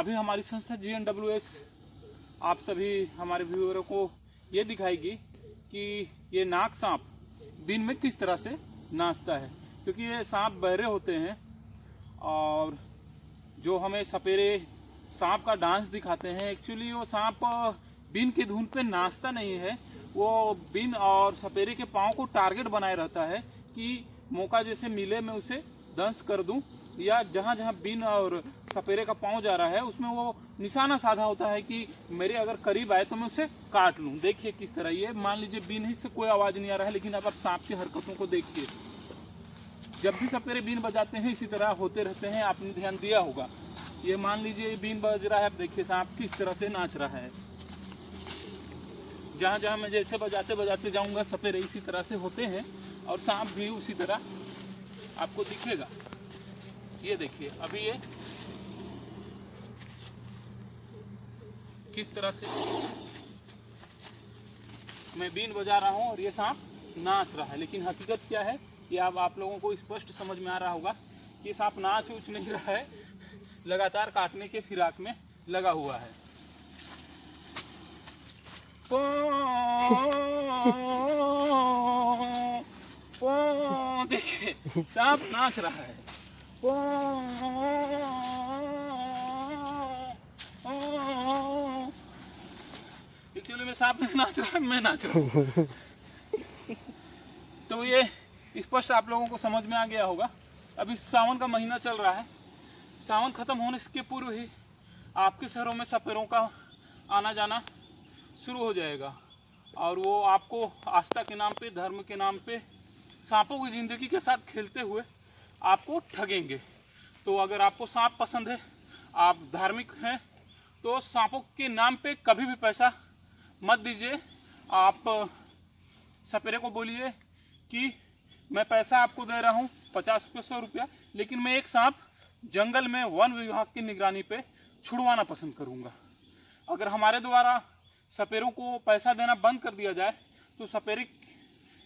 अभी हमारी संस्था GNWS आप सभी हमारे व्यूअरों को ये दिखाएगी कि ये नाग सांप दिन में किस तरह से नाचता है, क्योंकि ये सांप बहरे होते हैं और जो हमें सपेरे सांप का डांस दिखाते हैं, एक्चुअली वो सांप बीन की धुन पे नाचता नहीं है। वो बीन और सपेरे के पाँव को टारगेट बनाए रहता है कि मौका जैसे मिले मैं उसे दंश कर दूं, या जहाँ जहाँ बीन और सपेरे का पाँव जा रहा है उसमें वो निशाना साधा होता है कि मेरे अगर करीब आए तो मैं उसे काट लूँ। देखिए किस तरह, ये मान लीजिए बीन ही से कोई आवाज़ नहीं आ रहा है, लेकिन अब आप सांप की हरकतों को देखिए। जब भी सपेरे बीन बजाते हैं इसी तरह होते रहते हैं, आपने ध्यान दिया होगा। ये मान लीजिए बीन बज रहा है, अब देखिए सांप किस तरह से नाच रहा है। जहाँ जहाँ मैं जैसे बजाते बजाते जाऊँगा सपेरे इसी तरह से होते हैं और सांप भी उसी तरह आपको दिखेगा। ये देखिए अभी ये किस तरह से मैं बीन बजा रहा हूँ और ये सांप नाच रहा है, लेकिन हकीकत क्या है ये अब आप लोगों को स्पष्ट समझ में आ रहा होगा कि सांप नाच उच नहीं रहा है, लगातार काटने के फिराक में लगा हुआ है। देखिए सांप नाच रहा है। एक्चुअली में सांप नहीं नाच रहा है, मैं नाच रहा हूँ। तो ये स्पष्ट आप लोगों को समझ में आ गया होगा। अभी सावन का महीना चल रहा है, सावन खत्म होने के पूर्व ही आपके शहरों में सपेरों का आना जाना शुरू हो जाएगा और वो आपको आस्था के नाम पे, धर्म के नाम पे सांपों की ज़िंदगी के साथ खेलते हुए आपको ठगेंगे। तो अगर आपको सांप पसंद है, आप धार्मिक हैं, तो सांपों के नाम पे कभी भी पैसा मत दीजिए। आप सपेरे को बोलिए कि मैं पैसा आपको दे रहा हूँ 50 रुपये 100 रुपया, लेकिन मैं एक सांप जंगल में वन विभाग की निगरानी पे छुड़वाना पसंद करूँगा। अगर हमारे द्वारा सपेरों को पैसा देना बंद कर दिया जाए तो सपेरे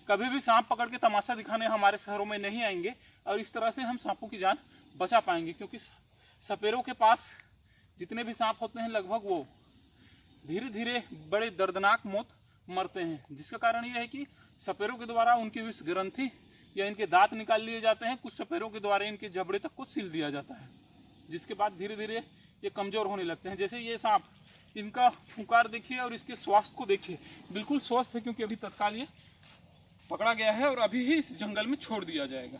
कभी भी सांप पकड़ के तमाशा दिखाने हमारे शहरों में नहीं आएंगे और इस तरह से हम सांपों की जान बचा पाएंगे, क्योंकि सपेरों के पास जितने भी सांप होते हैं लगभग वो धीरे धीरे बड़े दर्दनाक मौत मरते हैं, जिसका कारण ये है कि सपेरों के द्वारा उनकी विष ग्रंथि या इनके दांत निकाल लिए जाते हैं। कुछ सपेरों के द्वारा इनके जबड़े तक को सील दिया जाता है, जिसके बाद धीरे धीरे ये कमज़ोर होने लगते हैं। जैसे ये सांप, इनका फुंकार देखिए और इसके स्वास्थ्य को देखिए, बिल्कुल स्वस्थ है, क्योंकि अभी तत्काल ये पकड़ा गया है और अभी ही इस जंगल में छोड़ दिया जाएगा।